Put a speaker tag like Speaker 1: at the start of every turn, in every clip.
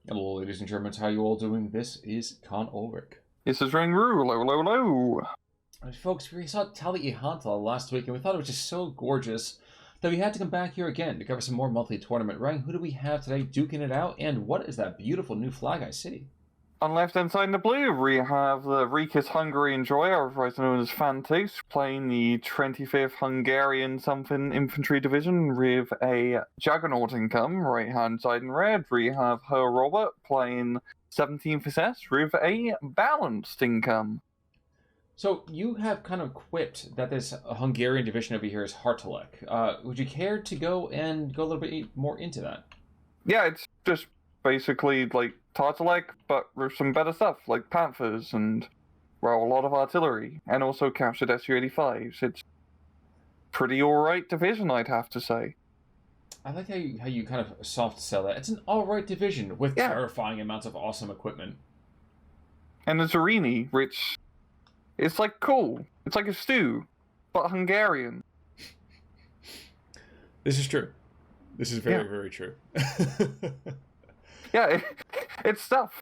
Speaker 1: Hello, ladies and Germans. How you all doing? This is Con Ulrich.
Speaker 2: This is Ring Roo. Low, low, low.
Speaker 1: Folks, we saw Tali Ihantala last week, and we thought it was just so gorgeous that we had to come back here again to cover some more monthly tournament. Ryan, who do we have today duking it out, and what is that beautiful new flag I see?
Speaker 2: On left hand side in the blue, we have the Rikas Hungarian Joy, otherwise known as Fantyx, playing the 25th Hungarian something infantry division with a Juggernaut income. Right hand side in red, we have HerrRobert playing 17th SS with a balanced income.
Speaker 1: So you have kind of quipped that this Hungarian division over here is HerrRobert. Would you care to go a little bit more into that?
Speaker 2: Yeah, it's just basically like Tartalek, but with some better stuff, like Panthers and, well, a lot of artillery, and also captured Su-85s. It's pretty alright division, I'd have to say.
Speaker 1: I like how you kind of soft sell that. It's an alright division with terrifying amounts of awesome equipment.
Speaker 2: And the Zarini, which is like cool. It's like a stew, but Hungarian.
Speaker 1: This is true. This is very true.
Speaker 2: Yeah, it's stuff.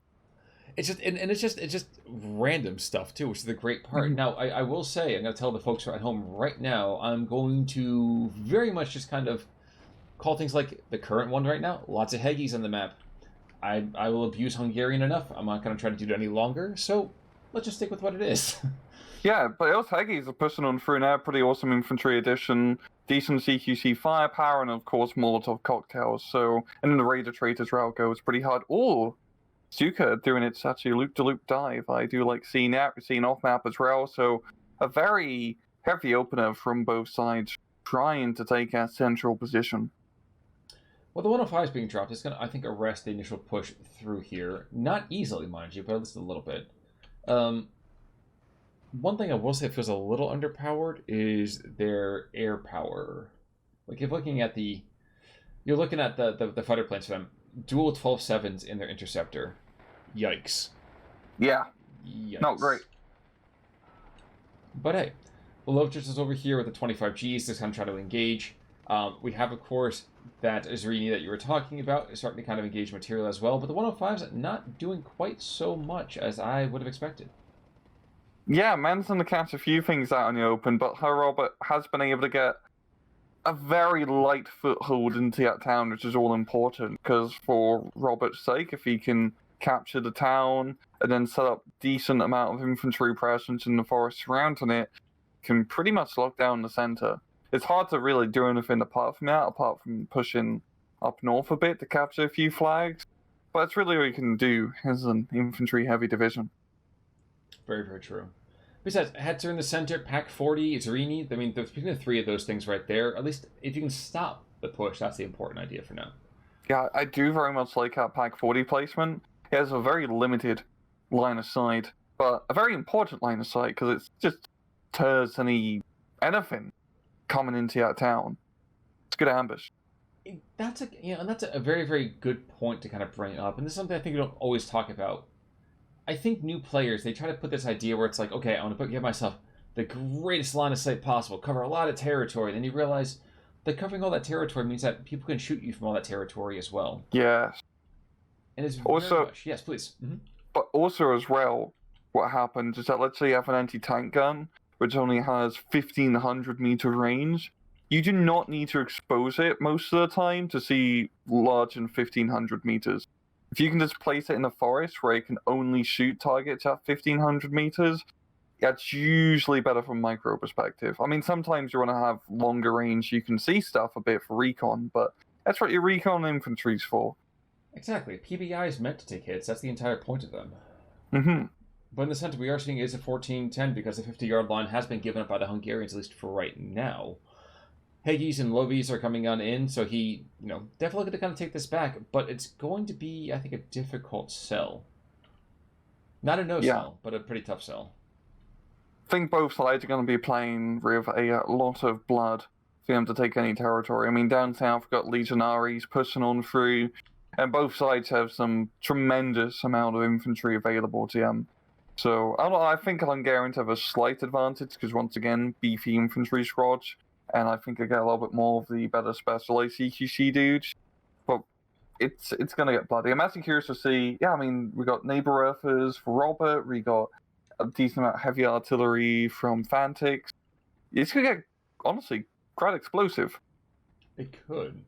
Speaker 1: It's just random stuff too, which is the great part.
Speaker 2: Mm-hmm.
Speaker 1: Now, I will say, I'm going to tell the folks at home right now, I'm going to very much just kind of call things like the current one right now. Lots of Heggies on the map. I will abuse Hungarian enough. I'm not going to try to do it any longer. So let's just stick with what it is.
Speaker 2: Yeah, but those Heggies are pushing on through now. Pretty awesome infantry addition, decent CQC firepower, and of course Molotov cocktails. So, and then the Raider Traitors route goes pretty hard. Oh, Stuka doing its actually loop-to-loop dive. I do like seeing that, seeing off map as well. So, a very heavy opener from both sides, trying to take a central position.
Speaker 1: Well, the 105 is being dropped. It's going to, I think, arrest the initial push through here. Not easily, mind you, but at least a little bit. One thing I will say feels a little underpowered is their air power. Like, if looking at you're looking at the fighter planes for them, dual 12-7s in their interceptor. Yikes.
Speaker 2: Yeah.
Speaker 1: Yikes.
Speaker 2: Not great.
Speaker 1: But hey, the Lotus is over here with the 25Gs to kind of try to engage. We have, of course, that Zarini that you were talking about is starting to kind of engage material as well, but the 105's not doing quite so much as I would have expected.
Speaker 2: Yeah, man's going to catch a few things out in the open, but HerrRobert has been able to get a very light foothold into that town, which is all important, because for Robert's sake, if he can capture the town and then set up decent amount of infantry presence in the forest surrounding it, can pretty much lock down the center. It's hard to really do anything apart from that, apart from pushing up north a bit to capture a few flags, but it's really what you can do as an infantry-heavy division.
Speaker 1: Very true. Besides, Hetzer in the center, Pack 40, Zarini. I mean, between the three of those things right there, at least if you can stop the push, that's the important idea for now.
Speaker 2: Yeah, I do very much like that Pack 40 placement. It has a very limited line of sight, but a very important line of sight because it just tears anything coming into that town. It's a good ambush.
Speaker 1: That's a very good point to kind of bring up, and this is something I think we don't always talk about. I think new players, they try to put this idea where it's like, okay, I want to give myself the greatest line of sight possible, cover a lot of territory. Then you realize that covering all that territory means that people can shoot you from all that territory as well.
Speaker 2: Yes.
Speaker 1: And it's
Speaker 2: also,
Speaker 1: very much, yes, please. Mm-hmm.
Speaker 2: But also as well, what happens is that let's say you have an anti-tank gun, which only has 1,500 meter range. You do not need to expose it most of the time to see large than 1,500 meters. If you can just place it in the forest where it can only shoot targets at 1,500 meters, that's usually better from micro perspective. I mean, sometimes you want to have longer range, you can see stuff a bit for recon, but that's what your recon infantry's for.
Speaker 1: Exactly. PBI is meant to take hits. That's the entire point of them.
Speaker 2: Mm-hmm.
Speaker 1: But in the center, we are seeing is a 14-10 because the 50-yard line has been given up by the Hungarians, at least for right now. Heggies and Lovies are coming on in, so he, definitely going to kind of take this back, but it's going to be, I think, a difficult sell. Not a sell, but a pretty tough sell.
Speaker 2: I think both sides are going to be playing with a lot of blood for them to take any territory. I mean, down south, we've got Legionaries pushing on through, and both sides have some tremendous amount of infantry available to them. So, I think Hungarians have a slight advantage, because once again, beefy infantry squads, and I think I get a little bit more of the better specialized CQC dudes. But it's gonna get bloody. I'm actually curious to see. Yeah, I mean, we got neighbor earthers for Robert. We got a decent amount of heavy artillery from Fantyx. It's gonna get honestly quite explosive.
Speaker 1: It could.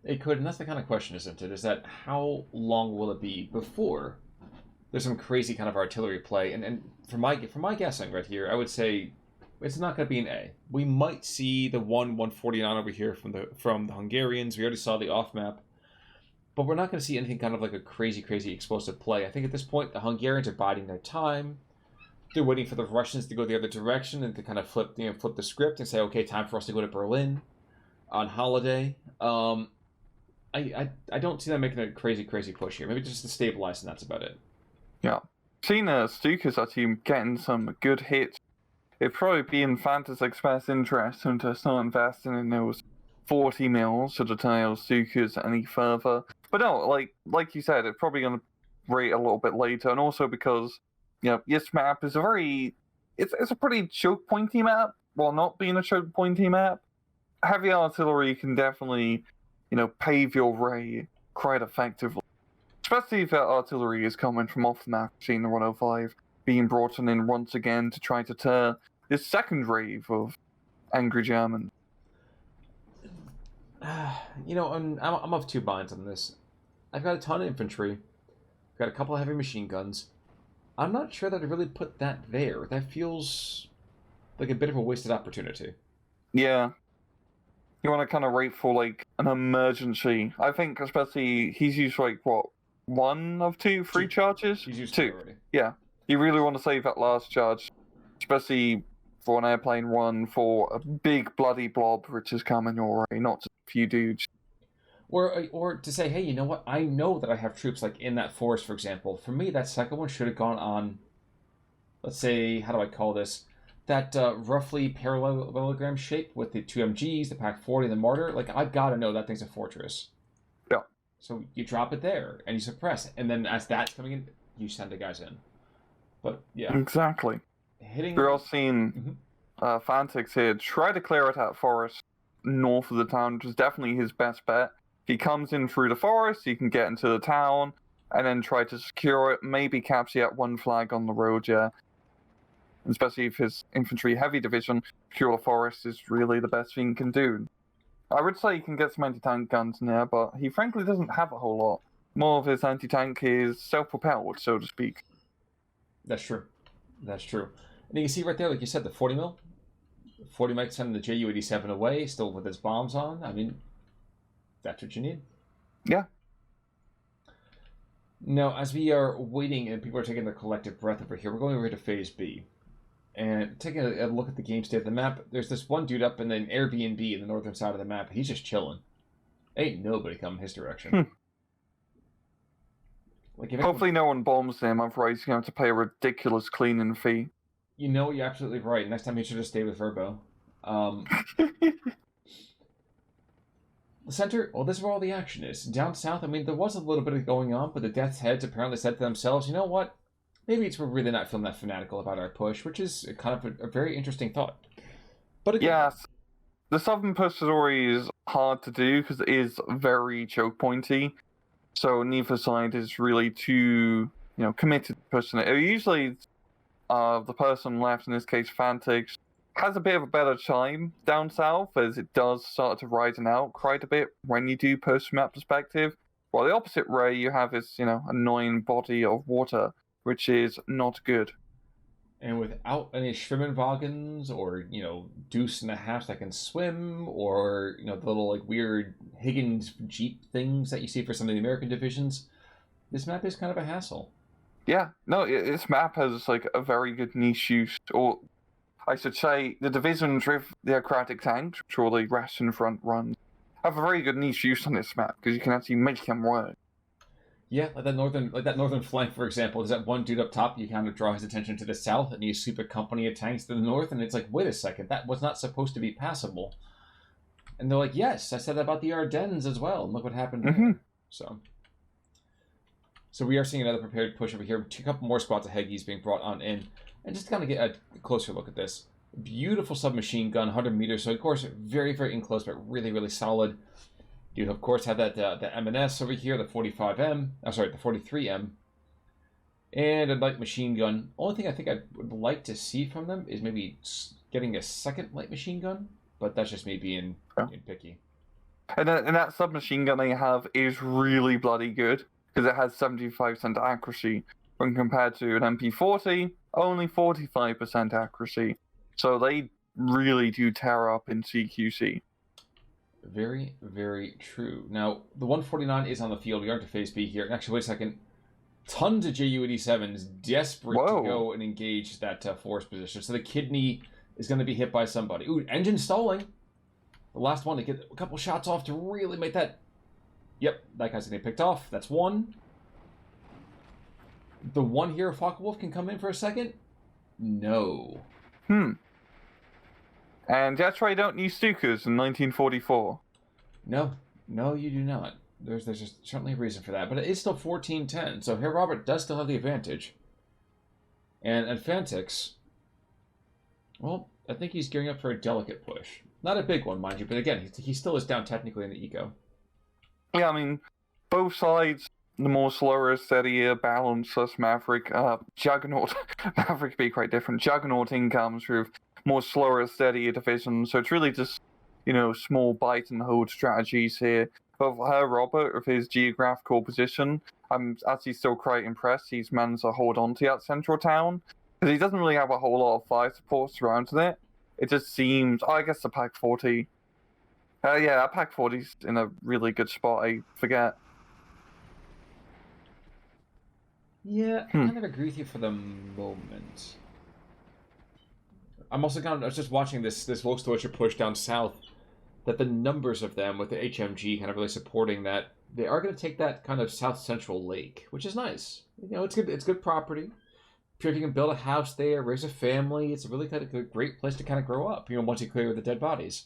Speaker 1: It could, and that's the kind of question, isn't it? Is that how long will it be before there's some crazy kind of artillery play? And for my guessing right here, I would say it's not going to be an A. We might see the 149 over here from the Hungarians. We already saw the off map, but we're not going to see anything kind of like a crazy explosive play. I think at this point the Hungarians are biding their time. They're waiting for the Russians to go the other direction and to kind of flip the script and say, okay, time for us to go to Berlin on holiday. I don't see them making a crazy push here. Maybe just to stabilize, and that's about it.
Speaker 2: Yeah. Seeing Stuka's actually getting some good hits, it'd probably be in Fantastic's best interest to start investing in those 40 mils to deter Stuka's any further. But no, like you said, it's probably going to rate a little bit later, and also because this map is it's a pretty choke pointy map, while not being a choke pointy map. Heavy artillery can definitely, pave your way quite effectively. Especially if that artillery is coming from off the map, seeing the 105 being brought in once again to try to tear this second wave of angry Germans.
Speaker 1: I'm of two minds on this. I've got a ton of infantry. I've got a couple of heavy machine guns. I'm not sure that I really put that there. That feels like a bit of a wasted opportunity.
Speaker 2: Yeah. You want to kind of wait for, an emergency. I think especially he's used, one of two, three charges?
Speaker 1: He's used two already.
Speaker 2: Yeah. You really want to save that last charge, especially for an airplane one for a big bloody blob which is coming your way, not just a few dudes.
Speaker 1: Or to say, hey, you know what? I know that I have troops in that forest, for example. For me, that second one should have gone on, let's say, how do I call this? That roughly parallelogram shape with the two MGs, the PaK-40, and the mortar. I've got to know that thing's a fortress.
Speaker 2: Yeah.
Speaker 1: So you drop it there, and you suppress. And then as that's coming in, you send the guys in. But, yeah.
Speaker 2: Exactly. We're all seeing Fantyx here try to clear out that forest north of the town, which is definitely his best bet. If he comes in through the forest, he can get into the town, and then try to secure it, maybe capture that one flag on the road, yeah. Especially if his infantry heavy division, secure the forest is really the best thing he can do. I would say he can get some anti-tank guns in there, but he frankly doesn't have a whole lot. More of his anti-tank is self-propelled, so to speak.
Speaker 1: That's true. And you can see right there, like you said, the 40 mil. 40 might send the Ju-87 away, still with its bombs on. I mean, that's what you need.
Speaker 2: Yeah.
Speaker 1: Now, as we are waiting and people are taking their collective breath over here, we're going over to Phase B. And taking a look at the game state of the map, there's this one dude up in an Airbnb in the northern side of the map. He's just chilling. Ain't nobody coming his direction.
Speaker 2: Hopefully no one bombs him, otherwise he's going to have to pay a ridiculous cleaning fee.
Speaker 1: You're absolutely right. Next time he should just stay with Verbo. The center, well, this is where all the action is. Down south, I mean, there was a little bit of going on, but the Death's Heads apparently said to themselves, you know what? Maybe we're really not feeling that fanatical about our push, which is kind of a very interesting thought. But again,
Speaker 2: yes, the southern push story is hard to do because it is very choke pointy. So neither side is really too, committed to pushing it. Usually, the person left, in this case Fantyx, has a bit of a better time down south, as it does start to widen out quite a bit when you do push from that perspective. While the opposite way, you have this, annoying body of water, which is not good.
Speaker 1: And without any Schwimmenwagens or, Deuce and a half that can swim, or, the little, weird Higgins Jeep things that you see for some of the American divisions, this map is kind of a hassle.
Speaker 2: Yeah, no, this map has, a very good niche use, or I should say the divisions with the aquatic tanks, which are the ration front runs, have a very good niche use on this map, because you can actually make them work.
Speaker 1: Yeah, like that northern flank, for example. There's that one dude up top. You kind of draw his attention to the south, and you sweep a company of tanks to the north, and it's like, wait a second, that was not supposed to be passable. And they're like, yes, I said that about the Ardennes as well, and look what happened there. So we are seeing another prepared push over here. A couple more squads of Heggies being brought on in, and just to kind of get a closer look at this. Beautiful submachine gun, 100 meters. So of course, very, very enclosed, but really, really solid. You, of course, have that the M&S over here, the 45M. I'm sorry, the 43M. And a light machine gun. Only thing I think I would like to see from them is maybe getting a second light machine gun. But that's just me being picky.
Speaker 2: And that submachine gun they have is really bloody good, because it has 75% accuracy, when compared to an MP40, only 45% accuracy. So they really do tear up in CQC.
Speaker 1: Very, very true. Now, the 149 is on the field. We are to phase B here. Actually, wait a second. Tons of Ju-87s desperate to go and engage that force position. So the kidney is going to be hit by somebody. Ooh, engine stalling. The last one to get a couple shots off to really make that... Yep, that guy's going to get picked off. That's one. The one here, Focke-Wulf, can come in for a second? No.
Speaker 2: And that's why you don't use Stukas in 1944.
Speaker 1: No, you do not. There's just certainly a reason for that. But it is still 14-10, so HerrRobert does still have the advantage. And Fantyx, well, I think he's gearing up for a delicate push. Not a big one, mind you, but again, he still is down technically in the eco.
Speaker 2: Yeah, I mean, both sides, the more slower, steadier, balanced, less Maverick, Juggernaut, Maverick be quite different. Juggernaut incomes with more slower, steadier divisions, so it's really just, small bite and hold strategies here. But HerrRobert, with his geographical position, I'm actually still quite impressed he's managed to hold on to that central town, because he doesn't really have a whole lot of fire support surrounding it. It just seems... I guess the Pack 40... yeah, Pack 40's in a really good spot, I forget.
Speaker 1: Yeah, I kind of agree with you for the moment. I was just watching this Volksdeutsche push down south, that the numbers of them with the HMG kind of really supporting that, they are going to take that kind of south-central lake, which is nice. It's good property. If you can build a house there, raise a family, it's a really kind of a great place to kind of grow up, once you clear the dead bodies.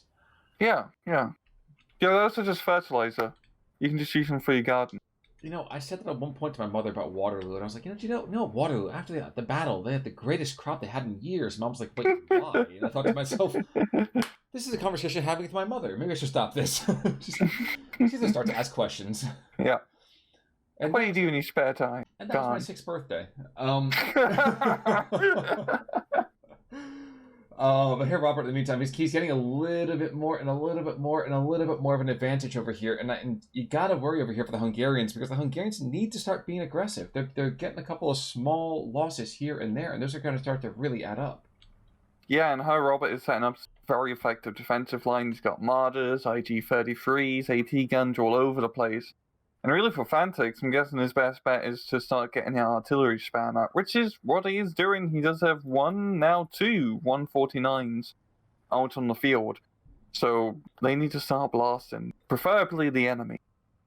Speaker 2: Yeah. Yeah, those are just fertilizer. You can just use them for your garden.
Speaker 1: I said that at one point to my mother about Waterloo, and I was like, Waterloo, after the battle, they had the greatest crop they had in years. Mom's like, wait, why? And I thought to myself, this is a conversation I'm having with my mother. Maybe I should stop this. She's going to start to ask questions.
Speaker 2: Yeah.
Speaker 1: And
Speaker 2: what do you do in your spare time?
Speaker 1: And that was my 6th birthday. But HerrRobert, in the meantime, he's getting a little bit more and a little bit more and a little bit more of an advantage over here. And you got to worry over here for the Hungarians, because the Hungarians need to start being aggressive. They're getting a couple of small losses here and there, and those are going to start to really add up.
Speaker 2: Yeah, and HerrRobert is setting up very effective defensive lines. He's got Marders, IG-33s, AT guns all over the place. And really for Fantyx, I'm guessing his best bet is to start getting the artillery spam out, which is what he is doing. He does have two 149s out on the field. So they need to start blasting, preferably the enemy.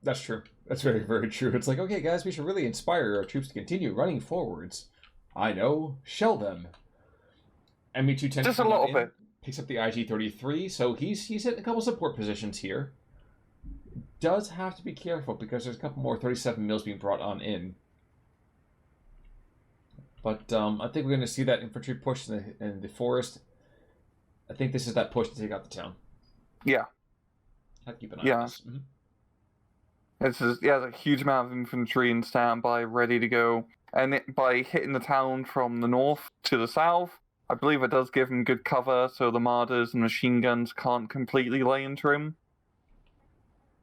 Speaker 1: That's true. That's very, very true. It's like, okay, guys, we should really inspire our troops to continue running forwards. I know, shell them. ME-210
Speaker 2: just a little bit.
Speaker 1: Picks up the IG-33, so he's hitting a couple support positions here. Does have to be careful, because there's a couple more 37 mils being brought on in. But I think we're going to see that infantry push in the forest. I think this is that push to take out the town.
Speaker 2: Yeah.
Speaker 1: Have to keep an eye on this.
Speaker 2: It's just, a huge amount of infantry in standby, ready to go. And by hitting the town from the north to the south, I believe it does give him good cover, so the Marders and machine guns can't completely lay into him.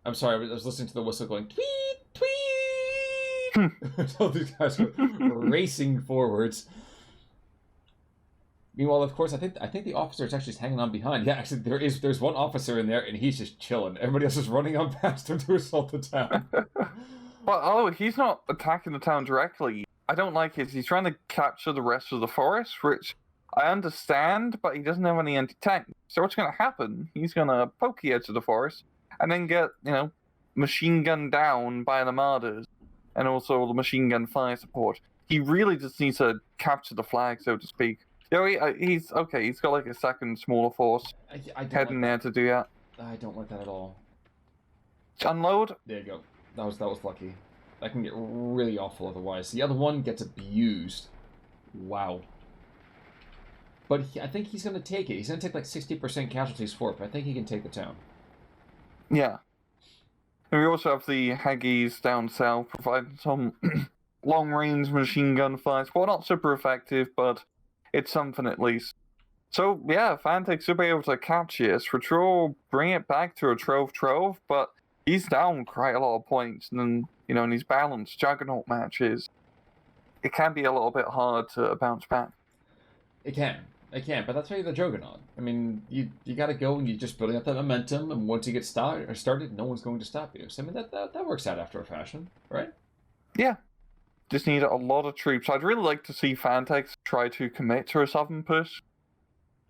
Speaker 1: I'm sorry, I was listening to the whistle going, tweet, tweet! So these guys are racing forwards. Meanwhile, of course, I think the officer is actually hanging on behind. Yeah, actually, there's one officer in there, and he's just chilling. Everybody else is running on past him to assault the town.
Speaker 2: Well, he's not attacking the town directly. I don't like it. He's trying to capture the rest of the forest, which I understand, but he doesn't have any anti-tank. So what's going to happen? He's going to poke the edge of the forest, and then get, machine gunned down by the Marders, and also the machine gun fire support. He really just needs to capture the flag, so to speak. He's okay. He's got like a second smaller force heading there to do that.
Speaker 1: I don't like that at all.
Speaker 2: Unload.
Speaker 1: There you go. That was lucky. That can get really awful otherwise. The other one gets abused. Wow. But I think he's going to take it. He's going to take like 60% casualties for it, but I think he can take the town.
Speaker 2: Yeah. And we also have the Haggies down south providing some long-range machine gun fights. Well, not super effective, but it's something at least. So, yeah, Fantyx should be able to catch this. For sure, bring it back to a 12-12, but he's down quite a lot of points. And then, in these balanced Juggernaut matches, it can be a little bit hard to bounce back.
Speaker 1: It can, but that's why you're the Juggernaut. I mean, you got to go and you're just building up that momentum, and once you get started, no one's going to stop you. So, I mean, that works out after a fashion, right?
Speaker 2: Yeah. Just need a lot of troops. I'd really like to see Fantyx try to commit to a southern push.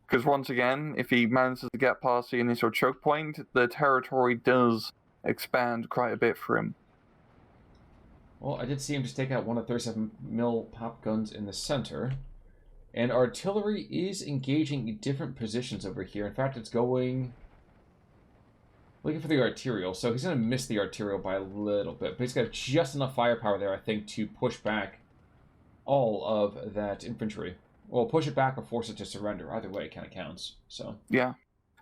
Speaker 2: Because once again, if he manages to get past the initial choke point, the territory does expand quite a bit for him.
Speaker 1: Well, I did see him just take out one of 37mm pop guns in the center. And artillery is engaging in different positions over here. In fact, it's going... looking for the arterial. So he's going to miss the arterial by a little bit. But he's got just enough firepower there, I think, to push back all of that infantry. Well, push it back or force it to surrender. Either way, it kind of counts. So
Speaker 2: yeah.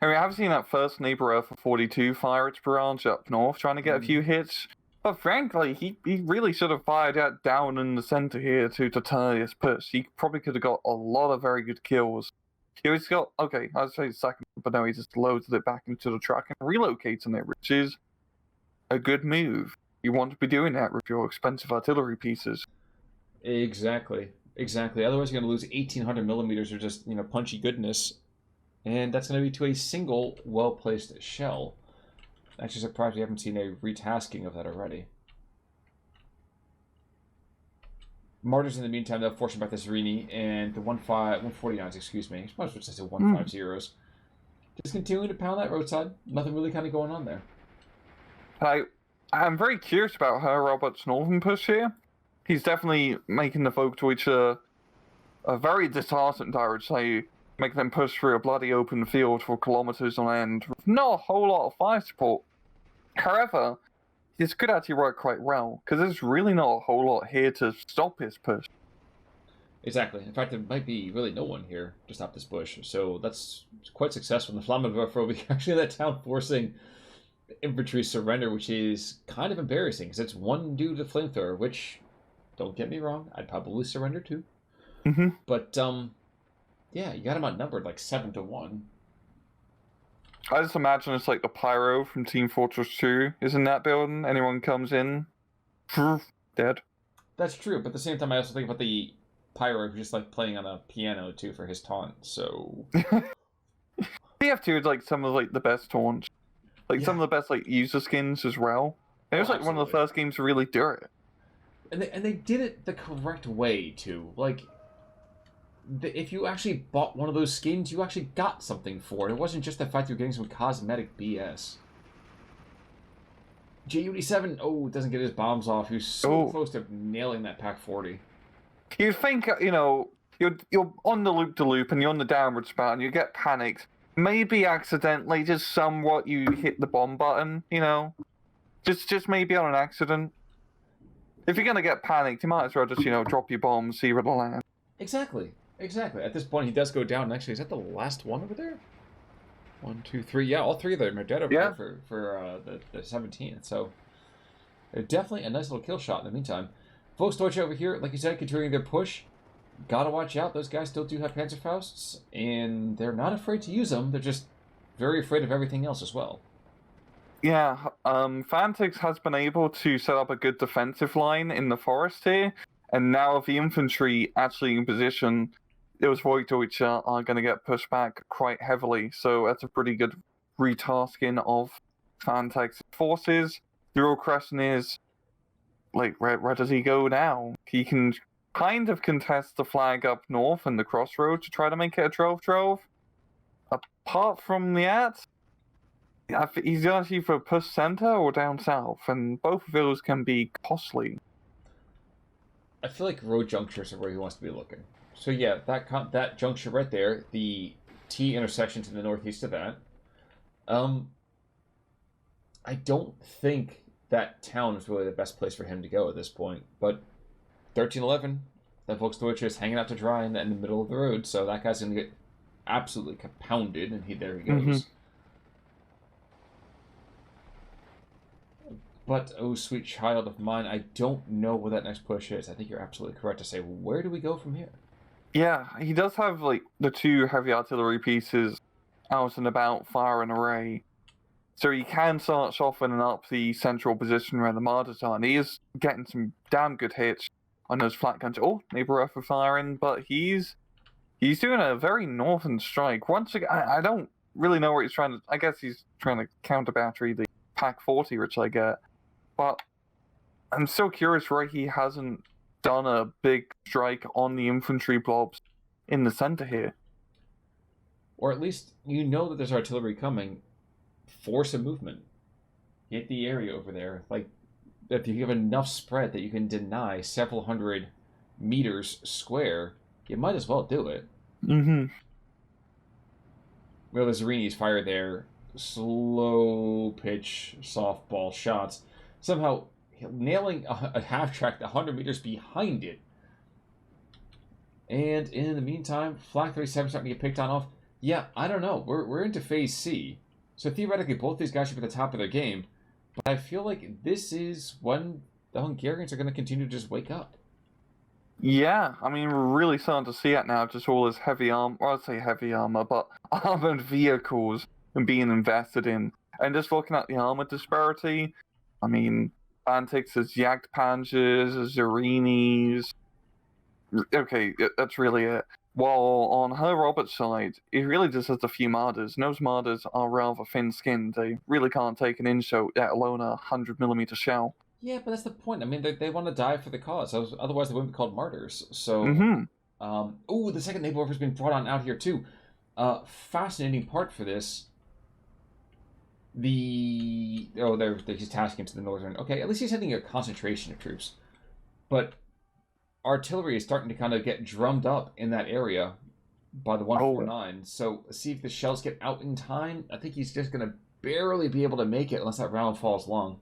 Speaker 2: I mean, I've seen that first neighbor for 42 fire its barrage up north, trying to get a few hits. But frankly, he really should have fired out down in the center here to deter his push. He probably could have got a lot of very good kills. He's got, okay, I'd say second, but no, he just loads it back into the truck and relocates it, which is a good move. You want to be doing that with your expensive artillery pieces.
Speaker 1: Exactly. Otherwise, you're going to lose 1,800 millimeters or just, punchy goodness. And that's going to be to a single well-placed shell. Actually surprised we haven't seen a retasking of that already. Martyrs, in the meantime, they'll fortune back to Zerini, and the 149s, excuse me. I suppose it's 150s. Just continuing to pound that roadside. Nothing really kind of going on there.
Speaker 2: I'm very curious about HerrRobert's northern push here. He's definitely making the Volksdeutsche a very disheartened, I would say, making them push through a bloody open field for kilometers on end with not a whole lot of fire support. However, this could actually work quite well, because there's really not a whole lot here to stop his push.
Speaker 1: Exactly. In fact, there might be really no one here to stop this push, so that's quite successful. The Flammenwerfer over here, actually, that town forcing infantry surrender, which is kind of embarrassing, because it's one dude to flamethrower, which, don't get me wrong, I'd probably surrender too. But, yeah, you got him outnumbered like 7-1.
Speaker 2: I just imagine it's like the pyro from Team Fortress 2 is in that building. Anyone comes in, dead.
Speaker 1: That's true, but at the same time, I also think about the pyro who's just like playing on a piano too for his taunt. So
Speaker 2: BF2 is like some of like the best taunts, like some of the best like user skins as well. And it was like one of the first games to really do it.
Speaker 1: And they did it the correct way too. Like, if you actually bought one of those skins, you actually got something for it. It wasn't just the fact you were getting some cosmetic BS. J87, doesn't get his bombs off. He was so close to nailing that Pack 40.
Speaker 2: You think, you're on the loop-to-loop and you're on the downward spiral and you get panicked. Maybe accidentally, just somewhat you hit the bomb button, Just maybe on an accident. If you're going to get panicked, you might as well just, drop your bomb, see where it'll land.
Speaker 1: Exactly. At this point, he does go down. Actually, is that the last one over there? 1, 2, 3. Yeah, all three of them are dead over there for the 17th. So, definitely a nice little kill shot in the meantime. Volksdeutsche over here, like you said, continuing their push. Gotta watch out. Those guys still do have Panzerfausts, and they're not afraid to use them. They're just very afraid of everything else as well.
Speaker 2: Yeah, Fantyx has been able to set up a good defensive line in the forest here, and now with the infantry actually in position, those Volksdeutsche are going to get pushed back quite heavily, so that's a pretty good retasking of Fantyx's forces. The real question is, like, where does he go now? He can kind of contest the flag up north and the crossroad to try to make it a 12-12. Apart from that, he's actually for push center or down south, and both of those can be costly.
Speaker 1: I feel like road junctures are where he wants to be looking. So yeah, that juncture right there, the T intersection to the northeast of that. I don't think that town is really the best place for him to go at this point. But 1311, that Volksdeutsche is hanging out to dry in the middle of the road, so that guy's going to get absolutely compounded, and there he goes. But, oh, sweet child of mine, I don't know what that next push is. I think you're absolutely correct to say, where do we go from here?
Speaker 2: Yeah, he does have like the 2 heavy artillery pieces out and about, fire and array. So he can start softening up the central position where the Martyrs are, and he is getting some damn good hits on those flat guns. Oh, neighbor for firing, but he's doing a very northern strike. Once again, I don't really know what he's trying to. I guess he's trying to counter battery the Pack 40, which I get, but I'm still curious why he hasn't done a big strike on the infantry blobs in the center here.
Speaker 1: Or at least you know that there's artillery coming. Force a movement. Hit the area over there. Like, if you have enough spread that you can deny several hundred meters square, you might as well do it.
Speaker 2: Mm-hmm.
Speaker 1: Well, the Zarini's fire there. Slow pitch softball shots. Somehow nailing a half track 100 meters behind it. And in the meantime, Flak 37 starting to get picked on off. Yeah, I don't know. We're into phase C. So theoretically, both these guys should be at the top of their game. But I feel like this is when the Hungarians are going to continue to just wake up.
Speaker 2: Yeah, I mean, we're really starting to see it now, just all this heavy armor, well, I'd say heavy armor, but armored vehicles and being invested in. And just looking at the armor disparity, I mean, Fantyx has Jagd Panzers, Zarinis. Okay, that's really it. While on HerrRobert's side, it really just has a few Martyrs, and those Martyrs are rather thin-skinned. They really can't take an insult, let alone a 100mm shell.
Speaker 1: Yeah, but that's the point. I mean, they want to die for the cause. Otherwise, they wouldn't be called martyrs. So, the second naval warfare has been brought on out here, too. Fascinating part for this. He's tasking to the northern. Okay, at least he's sending a concentration of troops. But artillery is starting to kind of get drummed up in that area by the 149. So, see if the shells get out in time. I think he's just going to barely be able to make it unless that round falls long.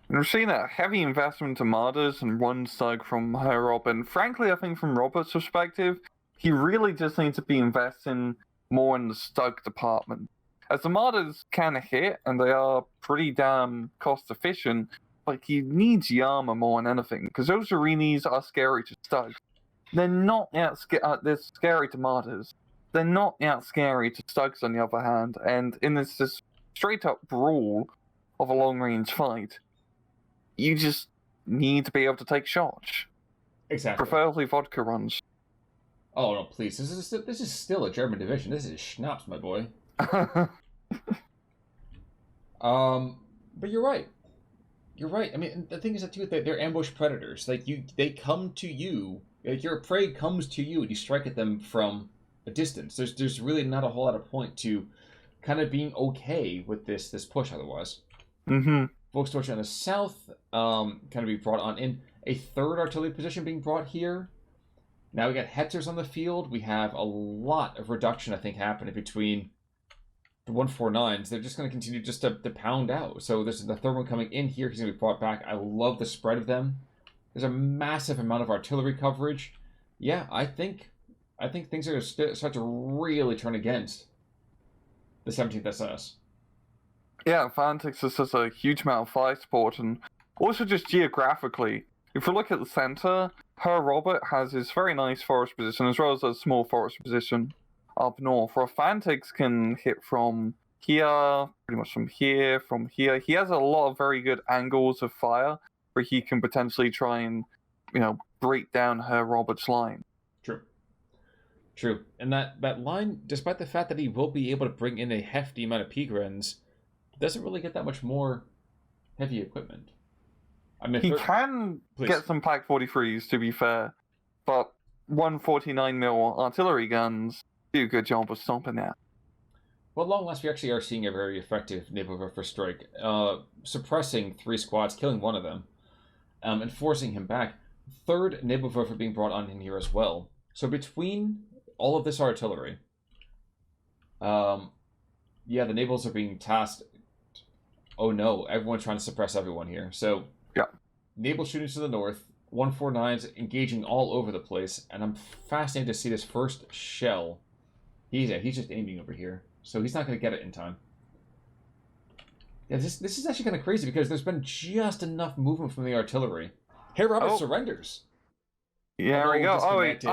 Speaker 2: And we're seeing a heavy investment into Martyrs and one Stug from HerrRob. And frankly, I think from Robert's perspective, he really just needs to be investing more in the Stug department. As the Martyrs can hit, and they are pretty damn cost efficient, but he needs the armor more than anything, because those Zarinis are scary to Stugs. They're not yet they're scary to Martyrs. They're not yet scary to Stugs, on the other hand. And in this straight-up brawl of a long-range fight, you just need to be able to take shots.
Speaker 1: Exactly.
Speaker 2: Preferably vodka runs.
Speaker 1: Oh no, please! This is still a German division. This is schnapps, my boy. But you're right. You're right. I mean, the thing is that too, they're ambush predators. Like they come to you. Like your prey comes to you, and you strike at them from a distance. There's really not a whole lot of point to kind of being okay with this push otherwise.
Speaker 2: Mm-hmm.
Speaker 1: Volksdeutsche on the south, kind of be brought on in. A third artillery position being brought here. Now we got Hetzers on the field. We have a lot of reduction, I think, happening between the 149s. They're just going to continue just to pound out. So there's the third one coming in here. He's going to be brought back. I love the spread of them. There's a massive amount of artillery coverage. Yeah, I think things are going to start to really turn against the 17th SS.
Speaker 2: Yeah, Fantyx is just a huge amount of fire support, and also just geographically, if you look at the center, HerrRobert has his very nice forest position, as well as a small forest position up north, where Fantyx can hit from here, pretty much from here, from here. He has a lot of very good angles of fire, where he can potentially try and, break down HerrRobert's line.
Speaker 1: True. And that line, despite the fact that he will be able to bring in a hefty amount of Pigrens, doesn't really get that much more heavy equipment. I mean,
Speaker 2: he can get some Pack 43s, to be fair, but 149mm artillery guns do a good job of stopping that.
Speaker 1: Well, at long last, we actually are seeing a very effective naval warfare strike, suppressing 3 squads, killing one of them, and forcing him back. Third naval warfare being brought on in here as well. So between all of this artillery, the navals are being tasked. Oh no, everyone's trying to suppress everyone here. So,
Speaker 2: yeah.
Speaker 1: Naval shootings to the north, 149s engaging all over the place, and I'm fascinated to see this first shell. He's just aiming over here, so he's not going to get it in time. Yeah, this is actually kind of crazy because there's been just enough movement from the artillery. HerrRobert surrenders.
Speaker 2: Yeah, there we go.
Speaker 1: Disconnected.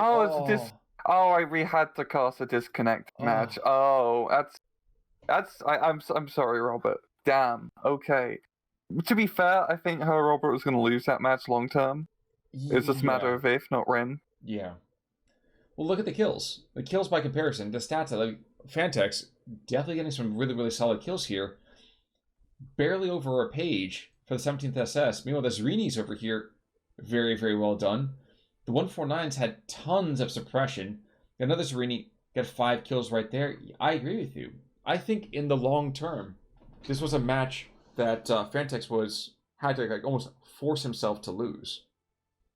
Speaker 2: We had to cast a disconnect match. I'm sorry, Robert. Damn. Okay. To be fair, I think HerrRobert was going to lose that match long term. It's just a matter of if, not when.
Speaker 1: Yeah. Well, look at the kills. The kills by comparison, the stats. Like Fantyx definitely getting some really, really solid kills here. Barely over a page for the 17th SS. Meanwhile, the Zrini's over here, very, very well done. The 149s had tons of suppression. Another Zrini got 5 kills right there. I agree with you. I think in the long term, this was a match that Fantyx had to almost force himself to lose.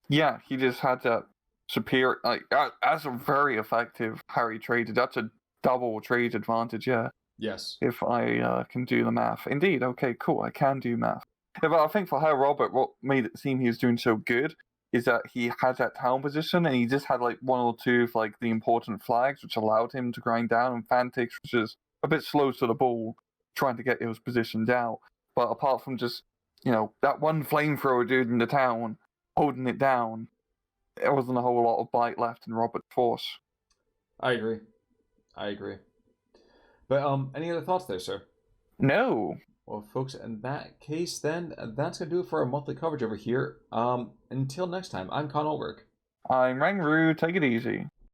Speaker 2: Yeah, he just had to superior. That's a very effective Harry traded. That's a double trade advantage. Yeah.
Speaker 1: Yes.
Speaker 2: If I can do the math. Indeed. Okay. Cool. I can do math. Yeah, but I think for HerrRobert, what made it seem he was doing so good is that he had that town position and he just had like 1 or 2 of like the important flags, which allowed him to grind down. And Fantyx was just a bit slow to the ball, trying to get those positions out. But apart from just that one flamethrower dude in the town holding it down, there wasn't a whole lot of bite left in Robert's force.
Speaker 1: I agree. But any other thoughts there, sir?
Speaker 2: No.
Speaker 1: Well, folks, in that case, then, that's going to do it for our monthly coverage over here. Until next time, I'm Con Ulrich.
Speaker 2: I'm Rangru. Take it easy.